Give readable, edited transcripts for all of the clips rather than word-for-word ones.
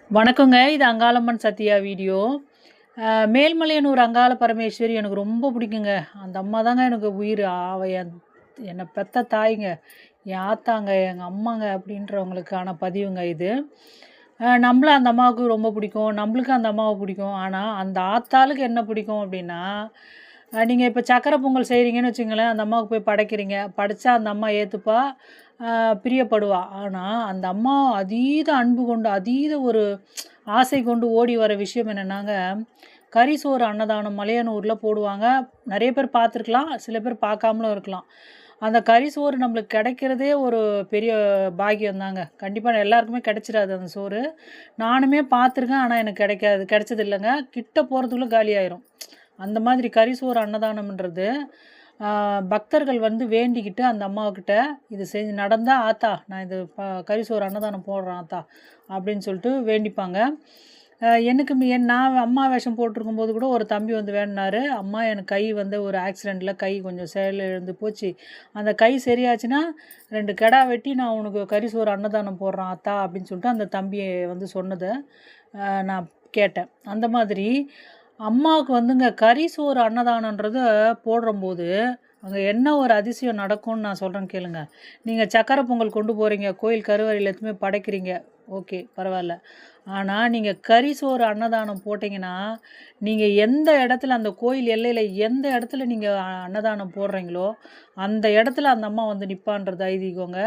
வணக்கங்க. இது அங்காளம்மன் சத்யா வீடியோ. மேல்மலையனூர் அங்காள பரமேஸ்வரி எனக்கு ரொம்ப பிடிக்குங்க. அந்த அம்மா தாங்க எனக்கு உயிர். அவ என்ன பெத்த தாய்ங்க. என் ஆத்தாங்க, எங்க அம்மாங்க அப்படின்றவங்களுக்கான பதிவுங்க இது. நம்மள அந்த அம்மாவுக்கு ரொம்ப பிடிக்கும். நம்மளுக்கு அந்த அம்மாவ பிடிக்கும். ஆனா, அந்த ஆத்தாளுக்கு என்ன பிடிக்கும் அப்படின்னா, நீங்க இப்ப சக்கரை பொங்கல் செய்றீங்கன்னு வச்சுக்கங்களேன், அந்த அம்மாவுக்கு போய் படைக்கிறீங்க. படைச்சா அந்த அம்மா ஏத்துப்பா, அ பிரியப்படுவா. ஆனா, அந்த அம்மா அதீத அன்பு கொண்டு, அதீத ஒரு ஆசை கொண்டு ஓடி வர விஷயம் என்னன்னாங்க, கறி சோறு அன்னதானம் மலையனூர்ல போடுவாங்க. நெறைய பேர் பார்த்துருக்கலாம். சில பேர் பார்க்காமலும் இருக்கலாம். அந்த கறி சோறு நம்மளுக்கு கிடைக்கிறதே ஒரு பெரிய பாக்கியம் தாங்க. கண்டிப்பா எல்லாருக்குமே கிடைச்சிராது அந்த சோறு. நானுமே பார்த்துருக்கேன். ஆனா எனக்கு கிடைக்காது. கிடைச்சது இல்லங்க. கிட்ட போறதுக்குள்ள காலியாயிரும். அந்த மாதிரி கறி சோறு அன்னதானம்ன்றது, ஆ பக்தர்கள் வந்து வேண்டிக்கிட்டு அந்த அம்மாகிட்ட, "இது செஞ்சு நடந்தா ஆத்தா, நான் இது கறி சோறு அன்னதானம் போடுறேன் ஆத்தா" அப்படின்னு சொல்லிட்டு வேண்டிப்பாங்க. எனக்கு நான் அம்மா வேஷம் போட்டிருக்கும்போது கூட ஒரு தம்பி வந்து வேண்டுனாரு. "அம்மா எனக்கு கை வந்து ஒரு ஆக்சிடென்ட்ல கை கொஞ்சம் செயலிழந்து போச்சு. அந்த கை சரியாச்சுன்னா 2 கெடா வெட்டி நான் உனக்கு கறி சோறு அன்னதானம் போடுறேன் ஆத்தா" அப்படின்னு சொல்லிட்டு அந்த தம்பி வந்து சொன்னத நான் கேட்டேன். அந்த மாதிரி அம்மாவுக்கு வந்துங்க கறி சோறு அன்னதானம்ன்றத போடுறம்போது, அங்க என்ன ஒரு அதிசயம் நடக்கும்னு நான் சொல்றேன் கேளுங்க. நீங்க சக்கரை பொங்கல் கொண்டு போறீங்க, கோயில் கருவறையில எடுத்துன்னு போய் படைக்கிறீங்க. ஓகே, பரவால்ல. ஆனா, நீங்க கறி சோறு அன்னதானம் போட்டீங்கன்னா, நீங்க எந்த இடத்துல அந்த கோயில் எல்லையில எந்த இடத்துல நீங்க அன்னதானம் போடுறீங்களோ, அந்த இடத்துல அந்த அம்மா வந்து நிப்பான்றது ஐதீகங்க.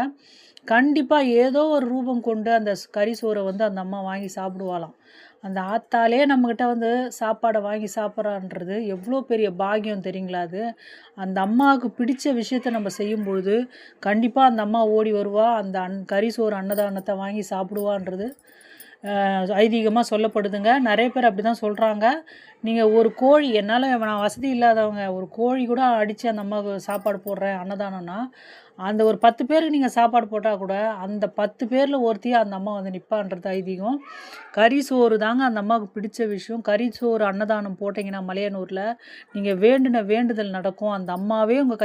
கண்டிப்பா ஏதோ ஒரு ரூபம் கொண்டு அந்த கறி சோற வந்து அந்த அம்மா வாங்கி சாப்பிடுவாளாம். அந்த ஆத்தாலே நம்மகிட்ட வந்து சாப்பாட வாங்கி சாப்பிட்றான்றது எவ்வளோ பெரிய பாக்கியம் தெரியுங்களா அது? அந்த அம்மாவுக்கு பிடிச்ச விஷயத்த நம்ம செய்யும்பொழுது, கண்டிப்பா அந்த அம்மா ஓடி வருவா. அந்த கறி சோறு அன்னதானத்த வாங்கி சாப்பிடுவான்றது ஐதீகமா சொல்லப்படுதுங்க. நெறைய பேர் அப்படிதான் சொல்றாங்க. நீங்க ஒரு கோழி நான் வசதி இல்லாதவங்க. ஒரு கோழி கூட அடிச்சு அந்த அம்மாவுக்கு சாப்பாடு போடுறேன் அன்னதானம்னா, அந்த ஒரு 10 பேருக்கு நீங்க சாப்பாடு போட்டா கூட, அந்த 10 பேர்ல ஒருத்தியா அந்த அம்மா வந்து நிப்பான்றது ஐதீகம். கறி சோறு தாங்க அந்த அம்மாவுக்கு பிடிச்ச விஷயம். கறி சோறு அன்னதானம் போட்டீங்கன்னா மலையனூர்ல, நீங்க வேண்டுன வேண்டுதல் நடக்கும். அந்த அம்மாவே உங்க